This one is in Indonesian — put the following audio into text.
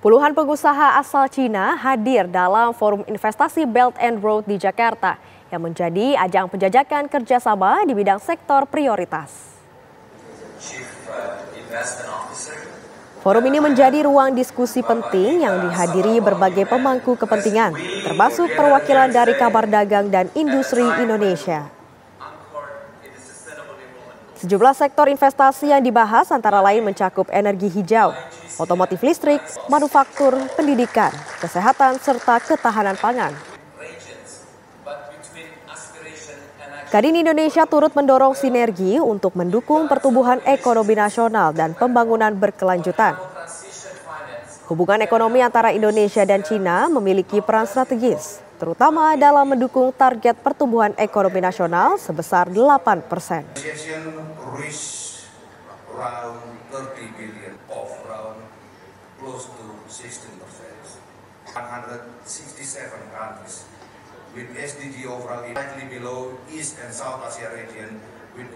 Puluhan pengusaha asal Cina hadir dalam Forum Investasi Belt and Road di Jakarta yang menjadi ajang penjajakan kerjasama di bidang sektor prioritas. Forum ini menjadi ruang diskusi penting yang dihadiri berbagai pemangku kepentingan, termasuk perwakilan dari Kamar Dagang dan Industri Indonesia. Sejumlah sektor investasi yang dibahas antara lain mencakup energi hijau, otomotif listrik, manufaktur, pendidikan, kesehatan, serta ketahanan pangan. Kadin Indonesia turut mendorong sinergi untuk mendukung pertumbuhan ekonomi nasional dan pembangunan berkelanjutan. Hubungan ekonomi antara Indonesia dan Cina memiliki peran strategis, terutama dalam mendukung target pertumbuhan ekonomi nasional sebesar 8%. With SDG overall slightly below East and South Asia region with